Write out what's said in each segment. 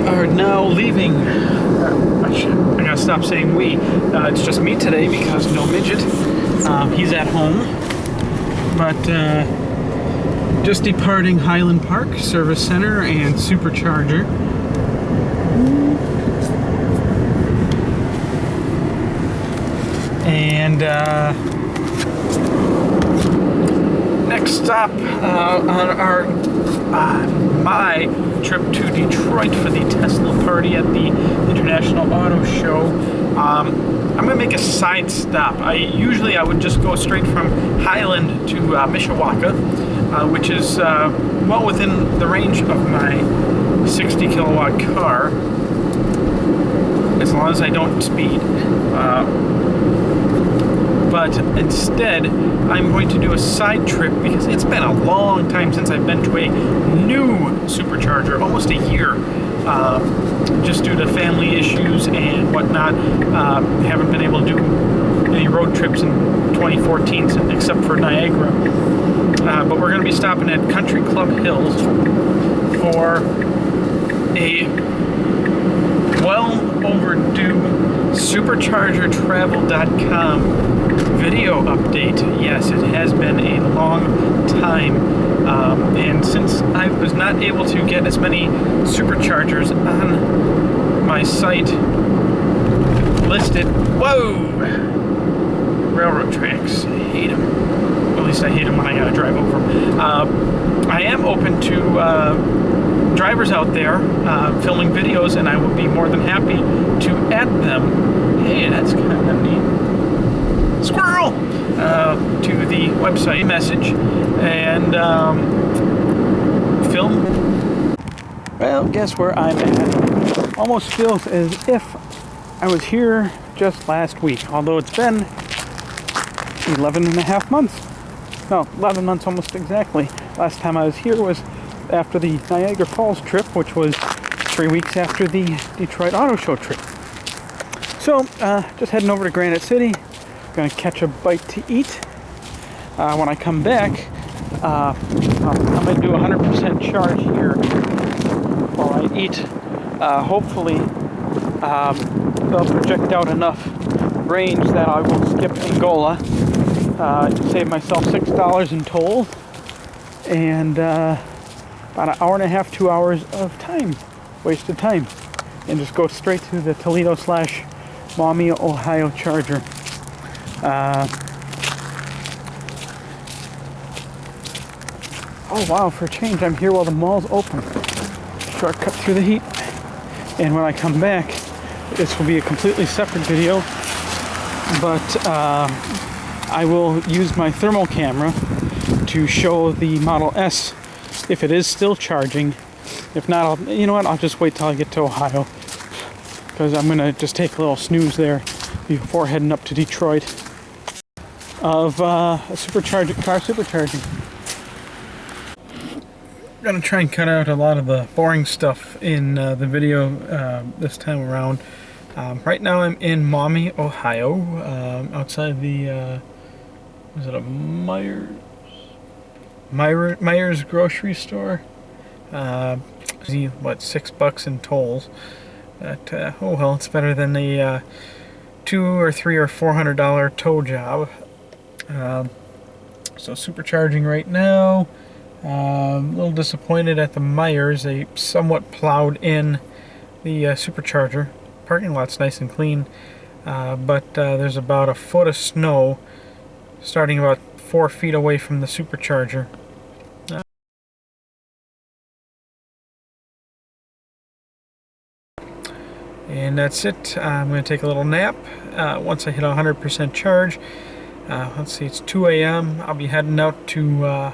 are now leaving. I gotta stop saying we. It's just me today because no midget. He's at home. But just departing Highland Park Service Center and Supercharger. And next stop on my trip to Detroit for the Tesla party at the International Auto Show. I'm gonna make a side stop. Usually I would just go straight from Highland to Mishawaka, which is well within the range of my 60 kilowatt car, as long as I don't speed. But instead, I'm going to do a side trip because it's been a long time since I've been to a new Supercharger, almost a year, just due to family issues and whatnot. Haven't been able to do any road trips in 2014 except for Niagara. But we're going to be stopping at Country Club Hills for a well overdue superchargertravel.com video update. Yes, it has been a long time, and since I was not able to get as many Superchargers on my site listed, railroad tracks, I hate them. At least I hate them when I gotta drive over them. I am open to drivers out there filming videos, and I will be more than happy to add them. Hey, that's kind of neat. Squirrel! To the website message and film. Well, guess where I'm at. Almost feels as if I was here just last week, although it's been 11 and a half months. No, 11 months almost exactly. Last time I was here was after the Niagara Falls trip, which was 3 weeks after the Detroit Auto Show trip. So, just heading over to Granite City. Gonna catch a bite to eat. When I come back, I'm gonna do 100% charge here while I eat. Hopefully, they'll project out enough range that I will skip Angola, save myself $6 in tolls, and about an hour and a half, 2 hours of time, wasted time, and just go straight to the Toledo/Maumee, Ohio charger. Oh wow, for a change, I'm here while the mall's open. Shortcut through the heat. And when I come back, this will be a completely separate video, but I will use my thermal camera to show the Model S if it is still charging. If not, you know what, I'll just wait till I get to Ohio, because I'm going to just take a little snooze there before heading up to Detroit of a car supercharging. I'm going to try and cut out a lot of the boring stuff in the video this time around. Right now I'm in Maumee, Ohio, outside the, is it a Myers grocery store? What, $6 in tolls? But, oh well, it's better than the $200 or $300 or $400 tow job. So supercharging right now. A little disappointed at the Myers. They somewhat plowed in the supercharger. Parking lot's nice and clean, but there's about a foot of snow starting about 4 feet away from the supercharger. And that's it. I'm going to take a little nap once I hit 100% charge. Let's see, it's 2 a.m. I'll be heading out to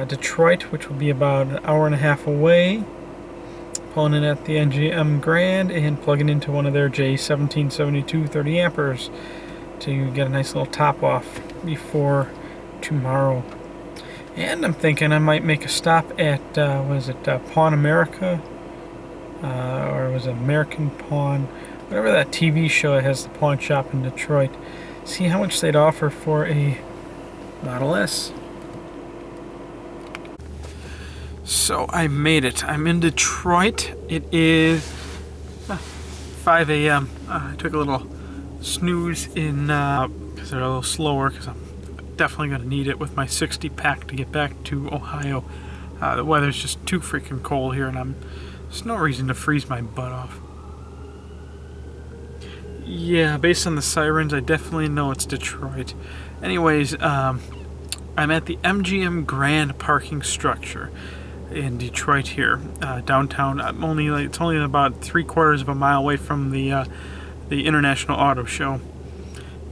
Detroit, which will be about an hour and a half away. Pulling in at the NGM Grand and plugging into one of their J1772 30 amperes to get a nice little top off before tomorrow. And I'm thinking I might make a stop at, what is it, Pawn America? Or was it American Pawn? Whatever that TV show that has the pawn shop in Detroit. See how much they'd offer for a Model S. So I made it. I'm in Detroit. It is 5 a.m. I took a little snooze in because they're a little slower because I'm definitely going to need it with my 60 pack to get back to Ohio. The weather's just too freaking cold here, and there's no reason to freeze my butt off. Yeah, based on the sirens, I definitely know it's Detroit. Anyways, I'm at the MGM Grand parking structure in Detroit here, downtown. It's only about 3/4 of a mile away from the International Auto Show,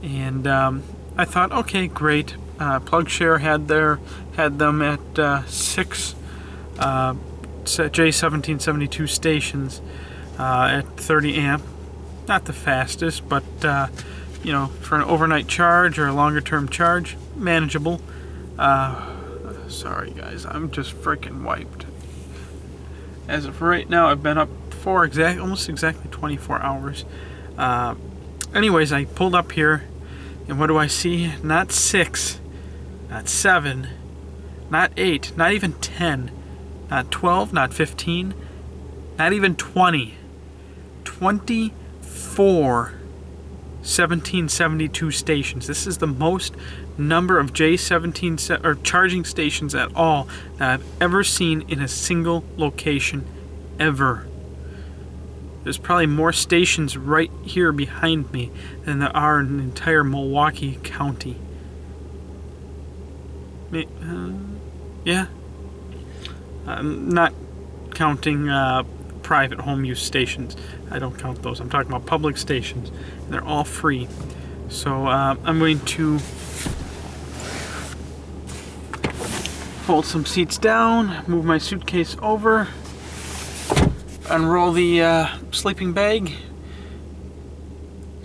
and I thought, okay, great. PlugShare had them at 6 J1772 stations at 30 amp. Not the fastest, but you know, for an overnight charge or a longer term charge, manageable. Sorry guys, I'm just freaking wiped. As of right now, I've been up for almost exactly 24 hours. Anyways, I pulled up here, and what do I see? Not 6, not 7, not 8, not even 10, not 12, not 15, not even 20. 24 1772 stations. This is the most number of J17 or charging stations at all that I've ever seen in a single location ever. There's probably more stations right here behind me than there are in the entire Milwaukee County. Yeah. I'm not counting private home use stations. I don't count those. I'm talking about public stations. And they're all free. So I'm going to fold some seats down, move my suitcase over, unroll the sleeping bag,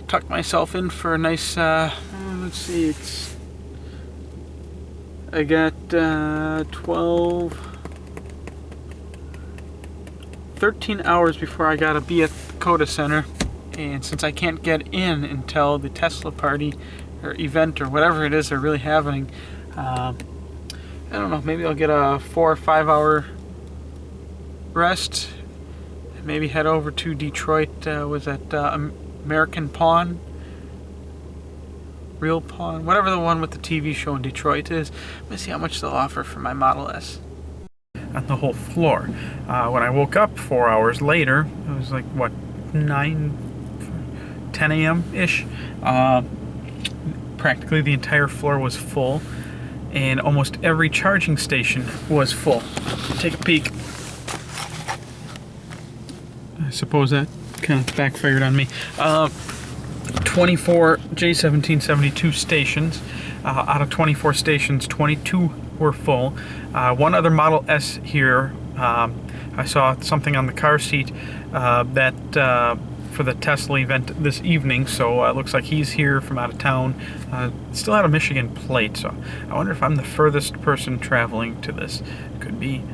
tuck myself in for a nice, let's see, I got 13 hours before I gotta be at the Coda Center, and since I can't get in until the Tesla party or event or whatever it is they're really having, I don't know, maybe I'll get a 4 or 5 hour rest and maybe head over to Detroit. Was that American Pawn? Real Pawn? Whatever the one with the TV show in Detroit is. Let me see how much they'll offer for my Model S. On the whole floor. When I woke up 4 hours later, it was like, what, 10 a.m.-ish? Practically the entire floor was full, and almost every charging station was full. Take a peek. I suppose that kind of backfired on me. 24 J1772 stations. Out of 24 stations, 22 were full. One other Model S here. I saw something on the car seat that for the Tesla event this evening, so it looks like he's here from out of town. Still had a Michigan plate, so I wonder if I'm the furthest person traveling to this. Could be.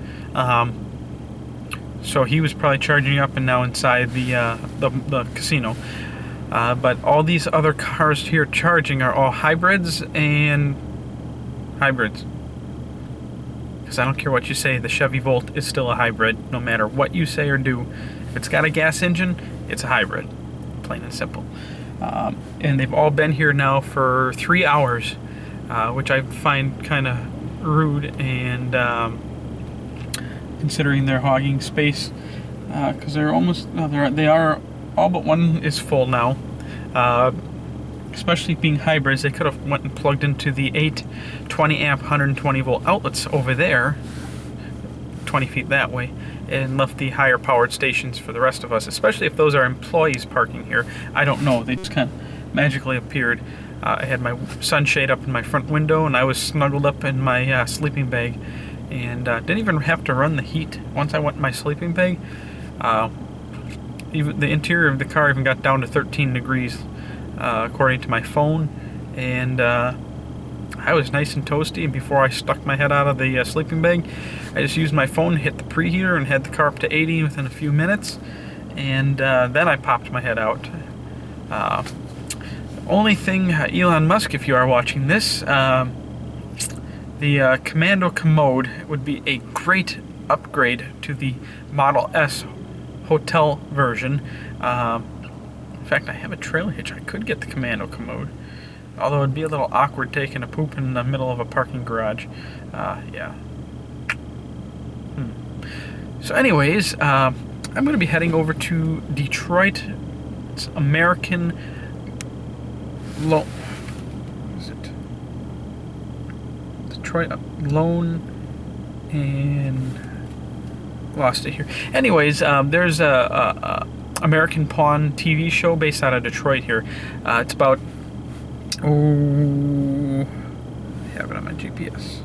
So he was probably charging up and now inside the casino. But all these other cars here charging are all hybrids and hybrids. Because I don't care what you say, the Chevy Volt is still a hybrid, no matter what you say or do. If it's got a gas engine, it's a hybrid, plain and simple. And they've all been here now for 3 hours, which I find kind of rude, and considering they're hogging space, because they're almost, no, they are, all but one is full now. Especially being hybrids, they could have went and plugged into the 20 amp 120 volt outlets over there, 20 feet that way, and left the higher powered stations for the rest of us, especially if those are employees parking here. I don't know, they just kind of magically appeared. I had my sunshade up in my front window, and I was snuggled up in my sleeping bag, and didn't even have to run the heat. Once I went in my sleeping bag, even the interior of the car even got down to 13 degrees, according to my phone, and I was nice and toasty. And before I stuck my head out of the sleeping bag, I just used my phone, hit the preheater, and had the car up to 80 within a few minutes, and then I popped my head out. Only thing, Elon Musk, if you are watching this, the Commando Commode would be a great upgrade to the Model S hotel version. In fact, I have a trailer hitch. I could get the commando commode, although it'd be a little awkward taking a poop in the middle of a parking garage. Yeah. So anyways, I'm going to be heading over to Detroit. It's American Loan. Is it Detroit Loan? And lost it here. Anyways, there's a American Pawn TV show based out of Detroit here. It's about, I have it on my GPS.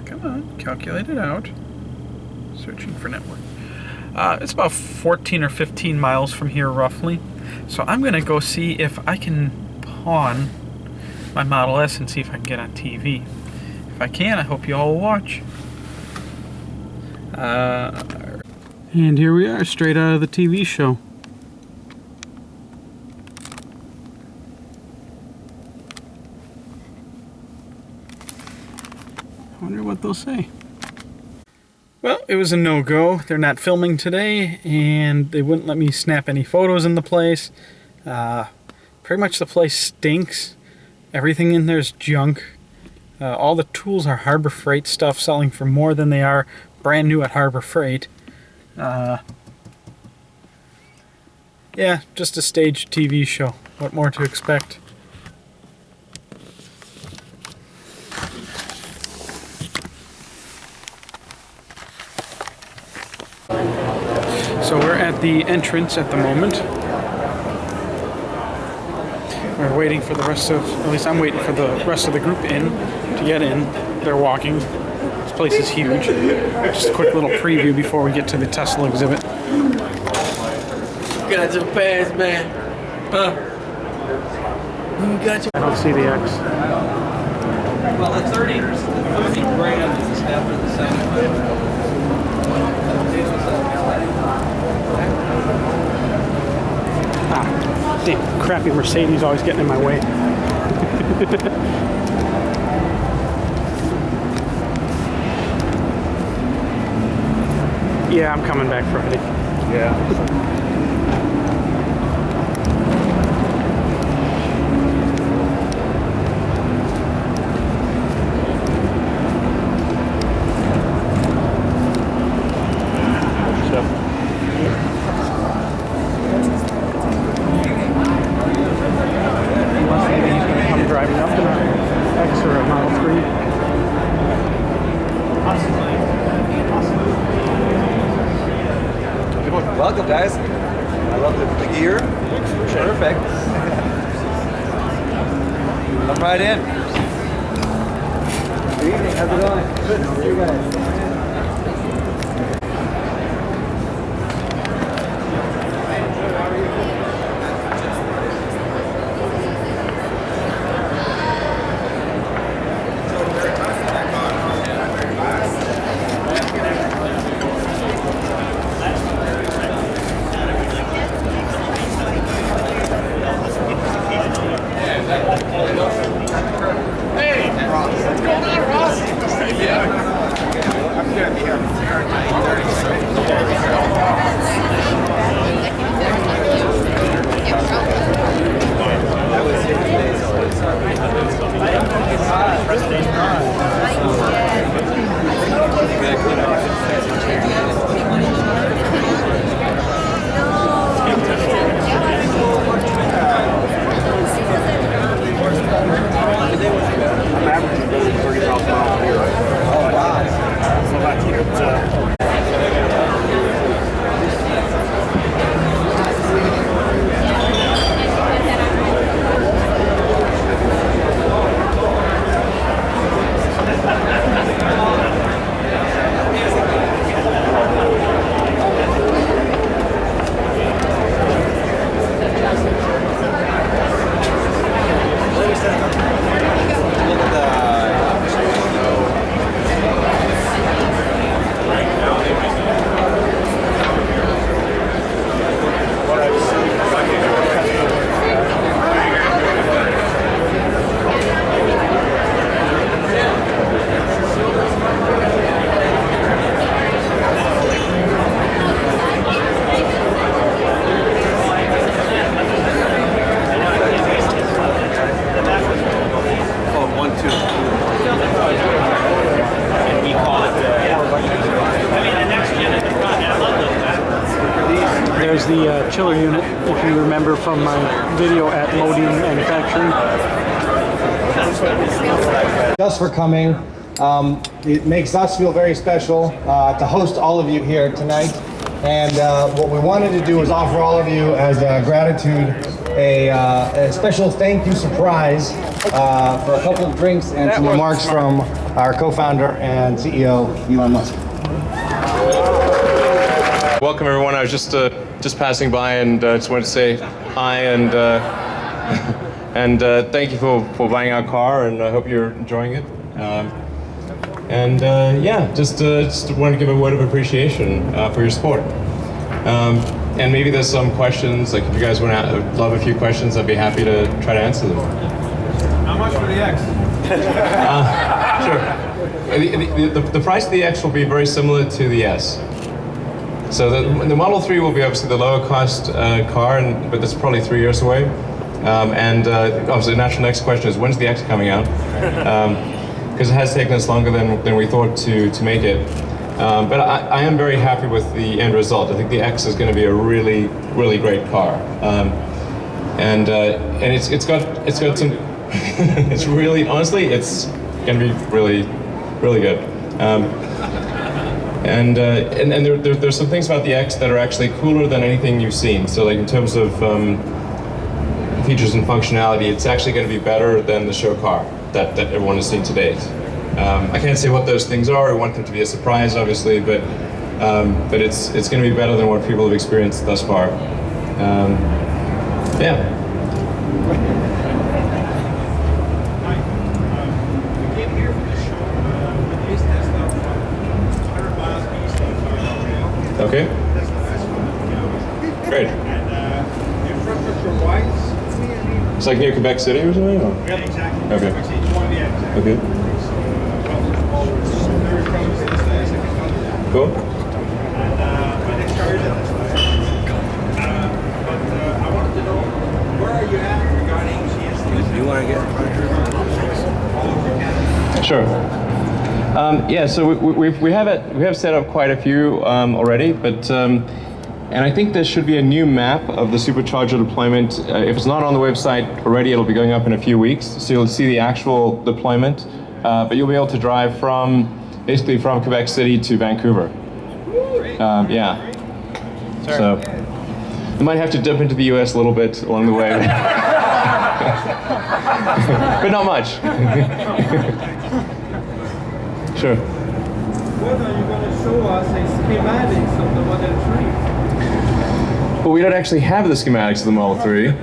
Come on, calculate it out. Searching for network. It's about 14 or 15 miles from here, roughly. So I'm going to go see if I can pawn my Model S and see if I can get on TV. If I can, I hope you all will watch. And here we are, straight out of the TV show. I wonder what they'll say. Well, it was a no-go. They're not filming today, and they wouldn't let me snap any photos in the place. Pretty much the place stinks. Everything in there is junk. All the tools are Harbor Freight stuff, selling for more than they are brand new at Harbor Freight. Yeah, just a staged TV show. What more to expect? So we're at the entrance at the moment. We're waiting for the rest of, at least I'm waiting for the rest of the group in to get in. They're walking. This place is huge. Just a quick little preview before we get to the Tesla exhibit. You got your pass, man. Huh? You got your... I don't see the X. Well, the 30 grand is after the 75. Damn, crappy Mercedes always getting in my way. Yeah, I'm coming back Friday. Yeah. Welcome, guys. I love the gear. Perfect. Come right in. Good evening. How's it going? Good. How are you guys? the chiller unit, if you remember from my video at Loading Manufacturing. Just for coming. It makes us feel very special to host all of you here tonight. And what we wanted to do was offer all of you as gratitude a special thank you surprise for a couple of drinks and some remarks from our co-founder and CEO, Elon Musk. Welcome everyone. I was just passing by and just wanted to say hi and and thank you for buying our car, and I hope you're enjoying it. Yeah, just wanted to give a word of appreciation for your support. And maybe there's some questions, like if you guys want to love a few questions, I'd be happy to try to answer them. How much for the X? Sure. The price of the X will be very similar to the S. So the Model 3 will be obviously the lower cost car, but that's probably 3 years away. Obviously the natural next question is, when's the X coming out? Because it has taken us longer than we thought to make it. But I am very happy with the end result. I think the X is going to be a really, really great car. And it's got some, it's really, honestly, it's going to be really, really good. And there's some things about the X that are actually cooler than anything you've seen. So like in terms of features and functionality, it's actually going to be better than the show car that everyone has seen to date. I can't say what those things are. I want them to be a surprise, obviously, but it's going to be better than what people have experienced thus far. Yeah. Okay. Great. It's like near Quebec City or something? Or? Yeah, exactly. Okay. Okay. Cool. My next car is at but I wanted to know, where are you at regarding CST? You want to get Sure. Yeah, so we have set up quite a few already, but and I think there should be a new map of the Supercharger deployment. If it's not on the website already, it'll be going up in a few weeks, so you'll see the actual deployment. But you'll be able to drive basically from Quebec City to Vancouver. Yeah. Sorry. So you might have to dip into the US a little bit along the way, but not much. Sure. When are you going to show us a schematics of the Model 3? Well, we don't actually have the schematics of the Model 3.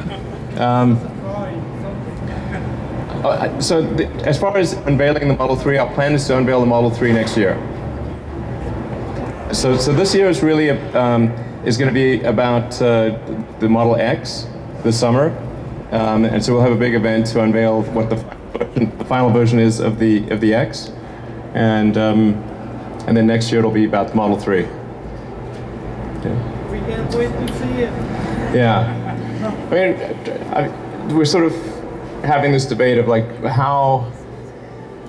As far as unveiling the Model 3, our plan is to unveil the Model 3 next year. So this year is really is going to be about the Model X this summer, and so we'll have a big event to unveil what the final version is of the X, and then next year it'll be about the Model 3. Okay. We can't wait to see it. Yeah, I mean, we're sort of having this debate of like how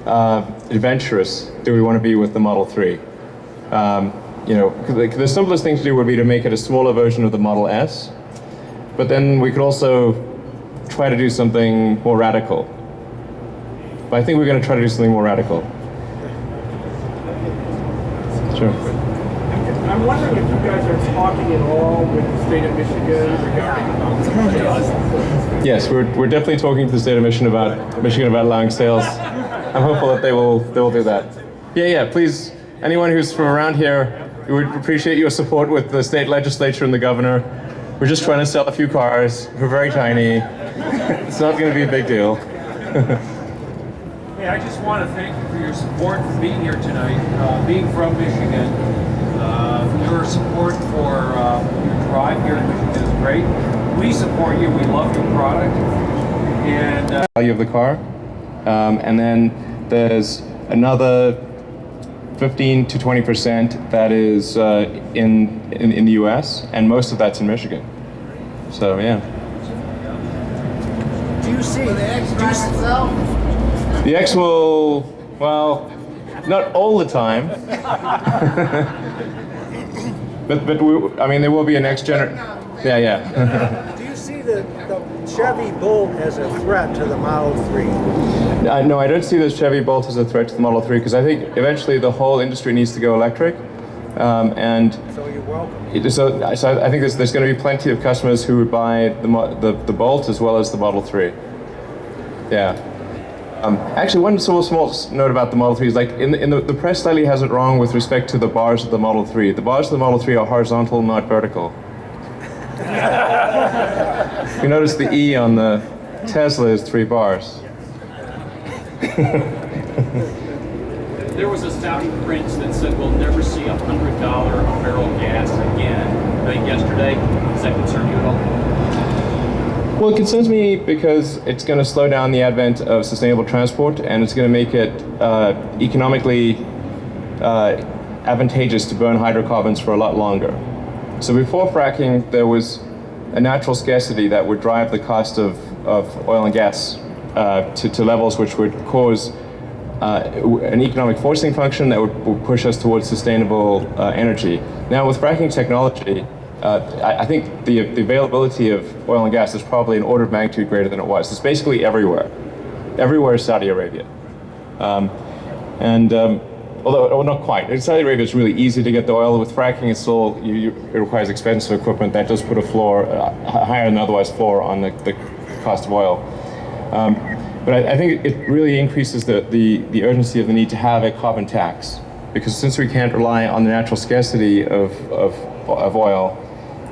adventurous do we want to be with the Model 3? You know, the simplest thing to do would be to make it a smaller version of the Model S, but then we could also try to do something more radical. But I think we're going to try to do something more radical. Sure. I'm wondering if you guys are talking at all with the state of Michigan regarding Yes, we're definitely talking to the state of Michigan about allowing sales. I'm hopeful that they will do that. Yeah, please, anyone who's from around here, we would appreciate your support with the state legislature and the governor. We're just trying to sell a few cars. We're very tiny. It's not going to be a big deal. Hey, I just want to thank you for your support for being here tonight, being from Michigan. Your support for your drive here in Michigan is great. We support you. We love your product. And value of the car, and then there's another 15 to 20% that is in the U.S. and most of that's in Michigan. So yeah. Do you see the X drive itself? The X will, well, not all the time. but I mean, there will be a next generation. Yeah. Do you see the Chevy Bolt as a threat to the Model 3? No, I don't see the Chevy Bolt as a threat to the Model 3 because I think eventually the whole industry needs to go electric. And So you're welcome. so I think there's going to be plenty of customers who would buy the Bolt as well as the Model 3. Yeah. Actually, one small note about the Model 3 is like the press slightly has it wrong with respect to the bars of the Model 3. The bars of the Model 3 are horizontal, not vertical. You notice the E on the Tesla is 3 bars. There was a Saudi prince that said we'll never see $100 a barrel gas again. I think yesterday. Does that concern you at all? Well, it concerns me because it's going to slow down the advent of sustainable transport, and it's going to make it economically advantageous to burn hydrocarbons for a lot longer. So before fracking, there was a natural scarcity that would drive the cost of oil and gas to levels which would cause an economic forcing function that would push us towards sustainable energy. Now, with fracking technology, I think the availability of oil and gas is probably an order of magnitude greater than it was. It's basically everywhere. Everywhere is Saudi Arabia. Although not quite. In Saudi Arabia, it's really easy to get the oil. With fracking, it's still, it requires expensive equipment. That does put a floor, higher than otherwise floor on the cost of oil. But I think it really increases the urgency of the need to have a carbon tax. Because since we can't rely on the natural scarcity of oil,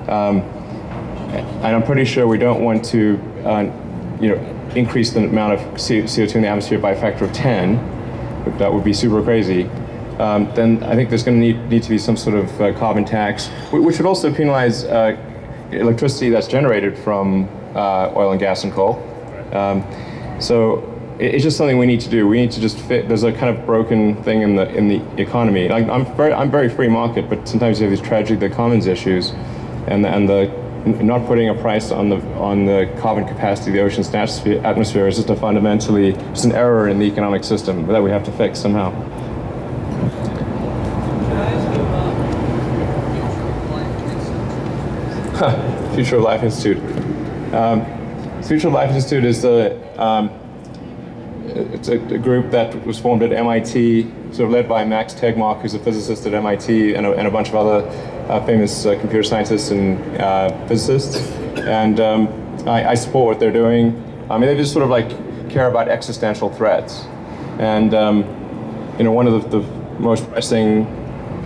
and I'm pretty sure we don't want to increase the amount of CO2 in the atmosphere by a factor of 10, that would be super crazy, then I think there's going to need to be some sort of carbon tax, which would also penalize electricity that's generated from oil and gas and coal. So it's just something we need to do. We need to just fit. There's a kind of broken thing in the economy. Like I'm very free market, but sometimes you have these tragic the commons issues, and the not putting a price on the carbon capacity of the ocean's atmosphere is just just an error in the economic system that we have to fix somehow. Future of Life Institute. Future of Life Institute is it's a group that was formed at MIT, sort of led by Max Tegmark, who's a physicist at MIT, and a bunch of other famous computer scientists and physicists. And I support what they're doing. I mean, they just sort of like care about existential threats. And one of the most pressing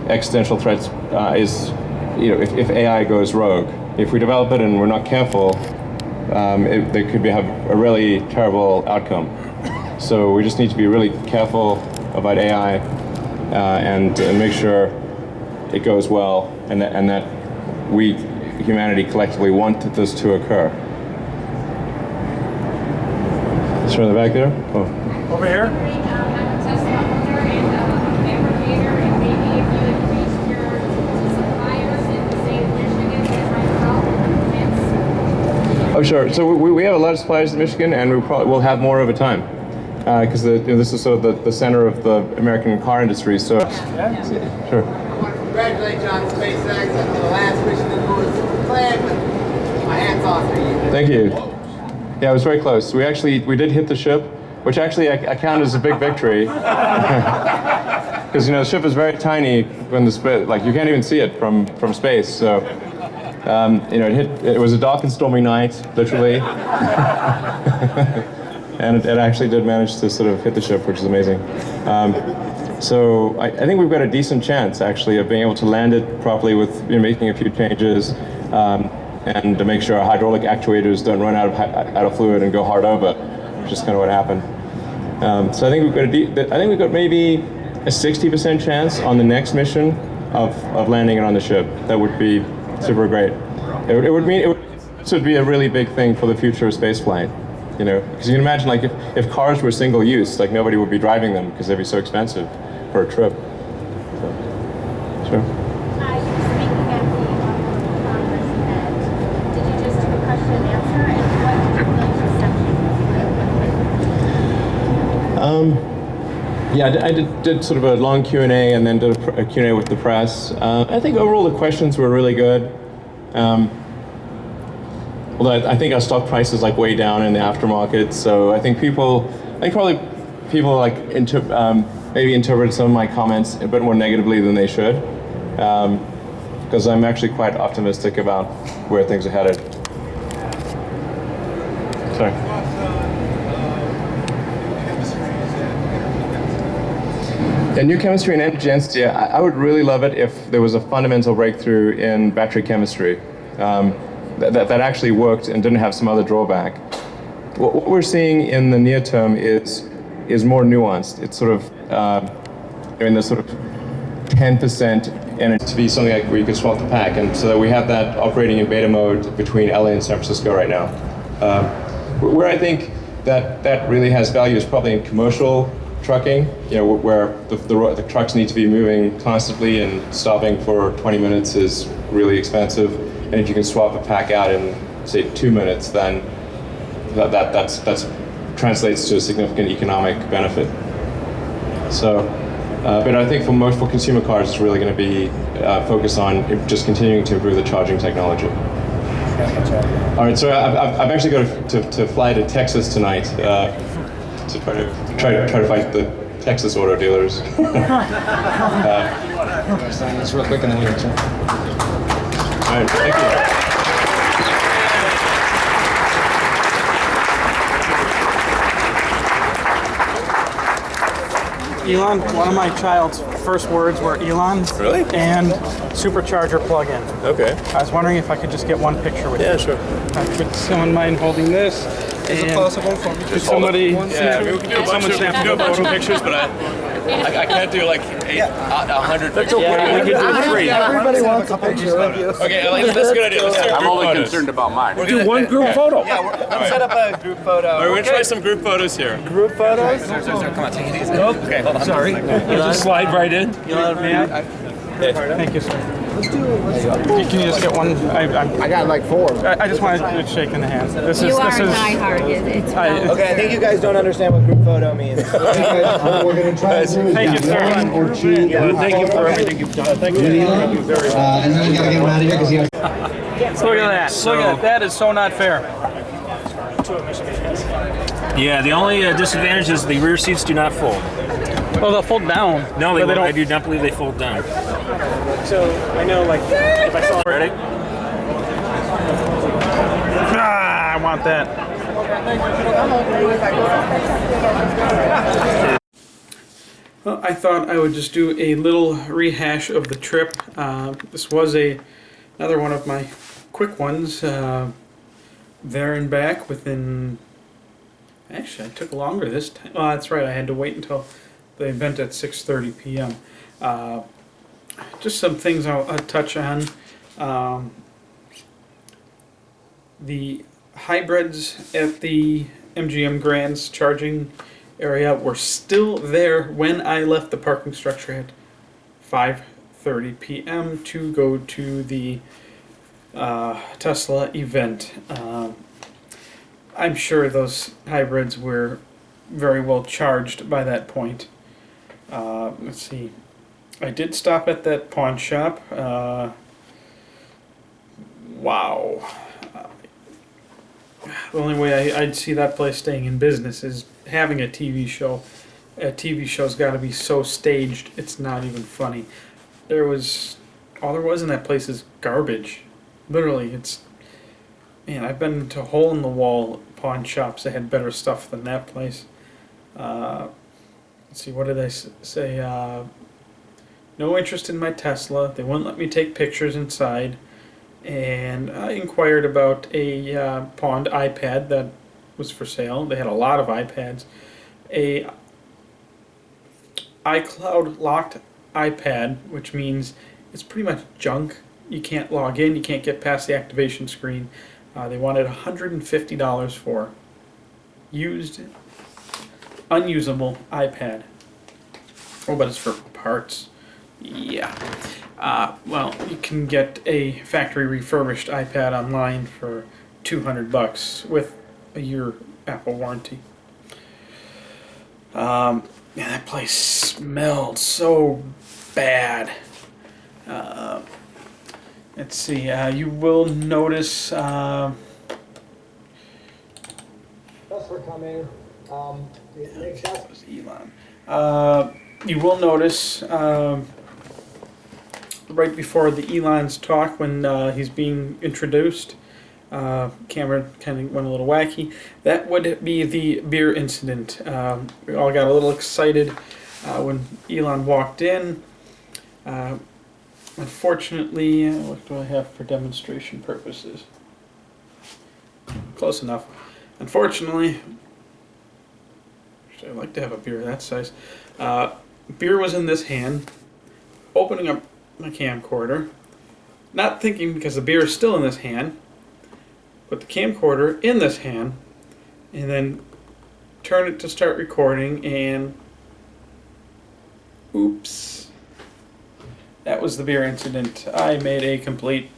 existential threats is, if AI goes rogue. If we develop it and we're not careful, they could have a really terrible outcome. So we just need to be really careful about AI and make sure it goes well, and that we, humanity, collectively want this to occur. Let's turn the back there. Oh. Over here. Oh, sure. So we have a lot of suppliers in Michigan, and we'll have more over time. Because this is sort of the center of the American car industry. So, sure. I want to congratulate you on SpaceX and the last mission to go to Super Clan, but my hat's off to you. Thank you. Yeah, it was very close. We did hit the ship, which actually I count as a big victory. Because the ship is very tiny when you can't even see it from space. So it was a dark and stormy night, literally. And it actually did manage to sort of hit the ship, which is amazing. So I think we've got a decent chance, actually, of being able to land it properly with making a few changes, and to make sure our hydraulic actuators don't run out of fluid and go hard over, which is kind of what happened. So I think we've got maybe a 60% chance on the next mission of landing it on the ship. That would be super great. This would be a really big thing for the future of spaceflight. Because you can imagine, like, if cars were single use, like, nobody would be driving them because they'd be so expensive for a trip. So, sure. Hi, you were speaking at the Congress event. Did you just do a question and answer, and what did the reception look like? Yeah, I did sort of a long Q&A and then did a Q&A with the press. I think overall the questions were really good. although I think our stock price is like way down in the aftermarket, so I think probably people like maybe interpret some of my comments a bit more negatively than they should, because I'm actually quite optimistic about where things are headed. Sorry. Yeah, new chemistry and energy density, I would really love it if there was a fundamental breakthrough in battery chemistry that actually worked and didn't have some other drawback. What we're seeing in the near term is more nuanced. It's sort of, in the sort of 10% energy to be something like where you could swap the pack, and so we have that operating in beta mode between LA and San Francisco right now. Where I think that really has value is probably in commercial trucking, where the trucks need to be moving constantly, and stopping for 20 minutes is really expensive. And if you can swap a pack out in, say, 2 minutes, then that's translates to a significant economic benefit. So, but I think for consumer cars, it's really going to be focused on just continuing to improve the charging technology. All right, so I've actually got to fly to Texas tonight to try to find the Texas auto dealers. Sign this real quick and then we return. All right, thank you. Elon, one of my child's first words were Elon. Really? And Supercharger plug-in. Okay. I was wondering if I could just get one picture with you. Yeah, sure. Would someone mind holding this? Is it possible for me to Could somebody? Yeah, we can do a bunch of pictures, but I can't do like 100 pictures. Yeah, we could do 3. Everybody wants a picture of you. Okay, that's a good idea. Let's do group I'm only photos. concerned about mine. We're gonna do one group photo. Yeah, let's set up a group photo. All right, we're gonna try some group photos here. Group photos? Come on, take it easy. Okay, hold on. Sorry. Just slide right in. Thank you, sir. Can you just get one? I got like 4. I just wanted to shake in the hand. This You is. are This is. diehard. It's Okay, I think you guys don't understand what group photo means. We're going to try to do Thank you, sir. one or two. Thank you for everything you've done. Thank you. Thank you very much. And then we got to get him out of here because he has. Look at that. Look at that. That is so not fair. Yeah, the only disadvantage is the rear seats do not fold. Well, they'll fold down. No, they but won't. don't. I do not believe they fold down. So I know, like, if I saw. Ready? I want that. Well, I thought I would just do a little rehash of the trip. This was another one of my quick ones. There and back within. Actually, it took longer this time. Oh, that's right. I had to wait until the event at 6:30 p.m. Just some things I'll touch on. The hybrids at the MGM Grand's charging area were still there when I left the parking structure at 5:30 p.m. to go to the Tesla event. I'm sure those hybrids were very well charged by that point. Let's see. I did stop at that pawn shop. Wow. The only way I'd see that place staying in business is having a TV show. A TV show's got to be so staged, it's not even funny. All there was in that place is garbage. Literally, man, I've been to hole-in-the-wall pawn shops that had better stuff than that place. Let's see, what did I say? No interest in my Tesla. They wouldn't let me take pictures inside. And I inquired about a pawned iPad that was for sale. They had a lot of iPads. A iCloud locked iPad, which means it's pretty much junk. You can't log in. You can't get past the activation screen. They wanted $150 for used, unusable iPad. Oh, but it's for parts. Yeah. Well, you can get a factory refurbished iPad online for $200 with a year Apple warranty. Yeah, that place smelled so bad. Let's see. You will notice for coming. It makes us That was Elon. You will notice right before the Elon's talk, when he's being introduced, camera kind of went a little wacky. That would be the beer incident. We all got a little excited when Elon walked in. Unfortunately, what do I have for demonstration purposes? Close enough. Unfortunately, I'd like to have a beer that size. Beer was in this hand, opening up my camcorder, not thinking because the beer is still in this hand, put the camcorder in this hand, and then turn it to start recording, and oops. That was the beer incident. I made a complete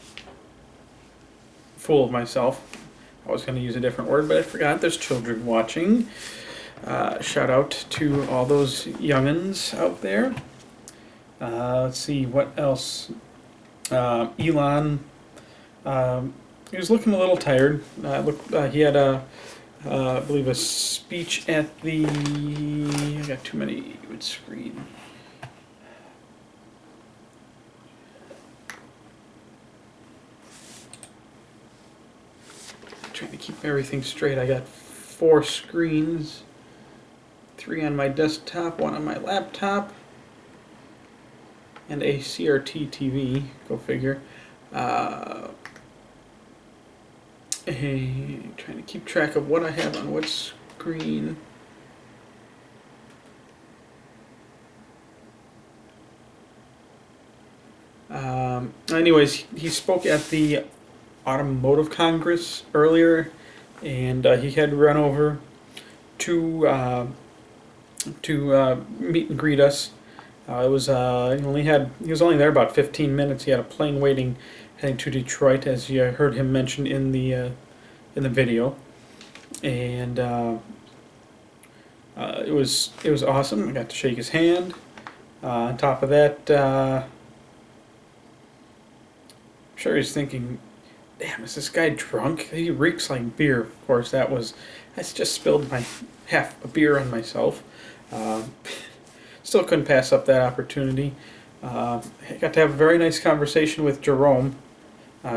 fool of myself. I was going to use a different word, but I forgot there's children watching. Shout out to all those youngins out there. Let's see, what else? Elon, he was looking a little tired. He had I believe a speech at the, I got too many with screen. Trying to keep everything straight. I got 4 screens, 3 on my desktop, 1 on my laptop, and a CRT TV. Go figure. Trying to keep track of what I have on what screen. Anyways, he spoke at the Automotive Congress earlier, and he had run over to meet and greet us. It was he was only there about 15 minutes. He had a plane waiting, heading to Detroit, as you heard him mention in the video, and it was awesome. I got to shake his hand. On top of that, I'm sure he's thinking, damn, is this guy drunk? He reeks like beer. Of course, I just spilled half a beer on myself. Still couldn't pass up that opportunity. I got to have a very nice conversation with Jerome.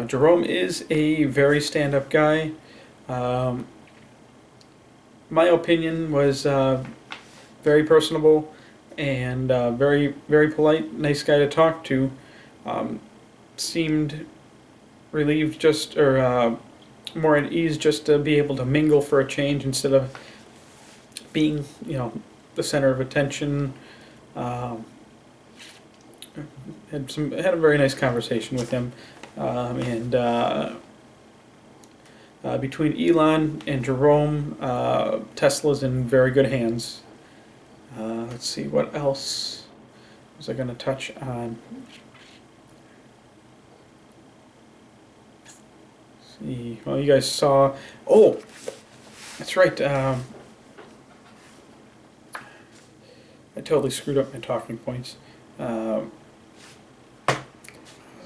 Jerome is a very stand-up guy. My opinion was very personable and very, very polite, nice guy to talk to. Seemed relieved more at ease just to be able to mingle for a change instead of being, the center of attention. Had a very nice conversation with him, and between Elon and Jerome, Tesla's in very good hands. Let's see, what else was I going to touch on? See, well, you guys saw. Oh, that's right. I totally screwed up my talking points. A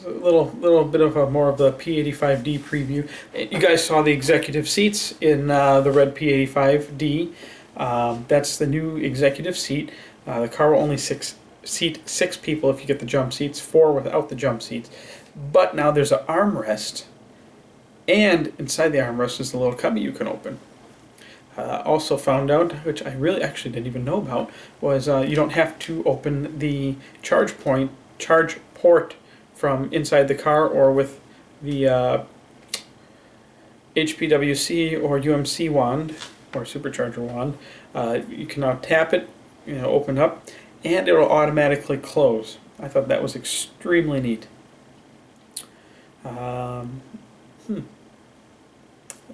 little bit of more of the P85D preview. You guys saw the executive seats in the red P85D. That's the new executive seat. The car will only seat 6 people if you get the jump seats, 4 without the jump seats. But now there's an armrest, and inside the armrest is a little cubby you can open. Also found out, which I really actually didn't even know about, was you don't have to open the charge port from inside the car or with the HPWC or UMC wand or Supercharger wand. You can now tap it, open up, and it'll automatically close. I thought that was extremely neat.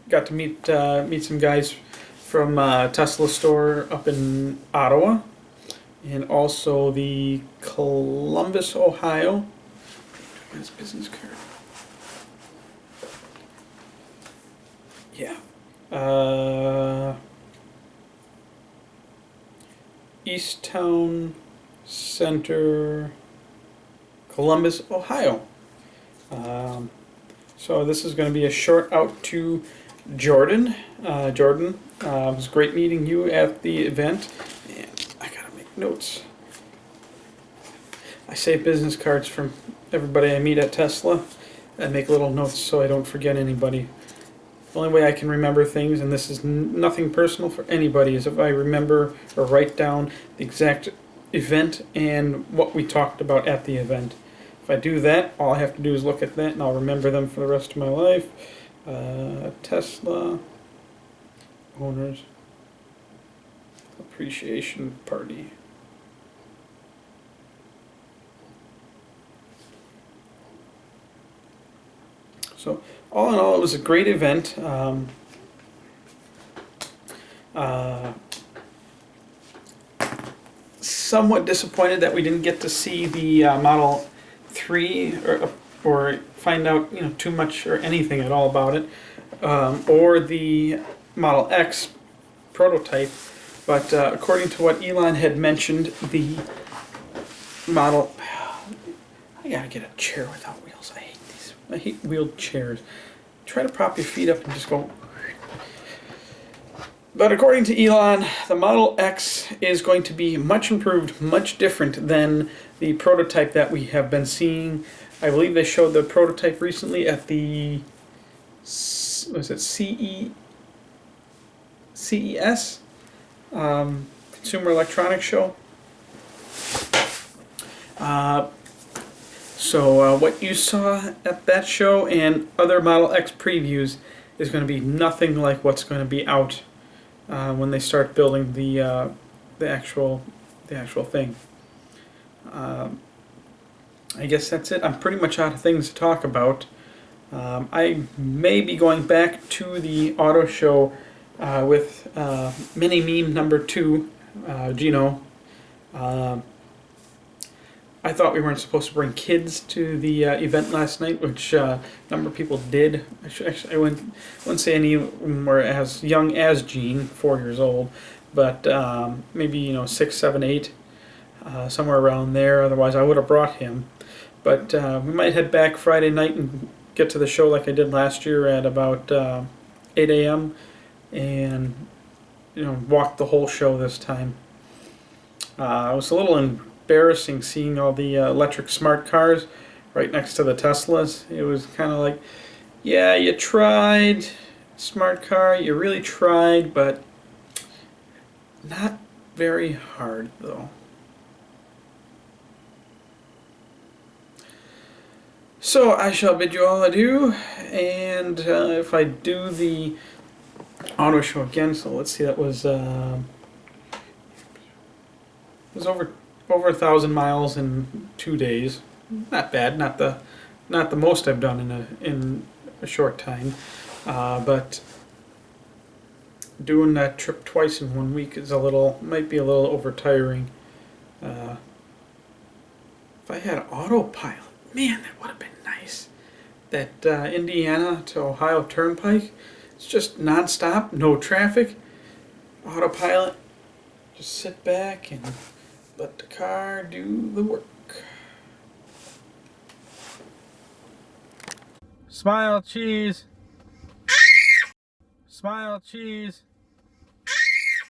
Got to meet some guys from Tesla store up in Ottawa, and also the Columbus, Ohio. His business card. Yeah. Easttown Center, Columbus, Ohio. So this is going to be a short out to Jordan. Jordan, it was great meeting you at the event. And I gotta make notes. I save business cards from everybody I meet at Tesla. I make little notes so I don't forget anybody. The only way I can remember things, and this is nothing personal for anybody, is if I remember or write down the exact event and what we talked about at the event. If I do that, all I have to do is look at that and I'll remember them for the rest of my life. Tesla Owners Appreciation Party. So all in all, it was a great event. Somewhat disappointed that we didn't get to see the Model 3 or find out too much or anything at all about it, or the Model X prototype. But according to what Elon had mentioned, the Model... I gotta get a chair without wheels. I hate these. I hate wheeled chairs. Try to prop your feet up and just go... But according to Elon, the Model X is going to be much improved, much different than the prototype that we have been seeing. I believe they showed the prototype recently at the CES Consumer Electronics Show. So what you saw at that show and other Model X previews is going to be nothing like what's going to be out when they start building the actual thing. I guess that's it. I'm pretty much out of things to talk about. I may be going back to the auto show with mini meme number 2, Gino. I thought we weren't supposed to bring kids to the event last night, which a number of people did. I wouldn't say any were as young as Gene, 4 years old, but maybe 6, 7, 8, somewhere around there. Otherwise, I would have brought him. But we might head back Friday night and get to the show like I did last year at about 8 a.m. and walk the whole show this time. It was a little embarrassing seeing all the electric smart cars right next to the Teslas. It was kind of like, yeah, you tried, smart car, you really tried, but not very hard though. So I shall bid you all adieu, and if I do the auto show again, so let's see, that was over 1,000 miles in 2 days. Not bad, not the most I've done in a short time, but doing that trip twice in 1 week is might be a little overtiring. If I had autopilot, man, that would have been nice. That Indiana to Ohio Turnpike, it's just non-stop, no traffic, autopilot. Just sit back and let the car do the work. Smile, cheese. Smile, cheese.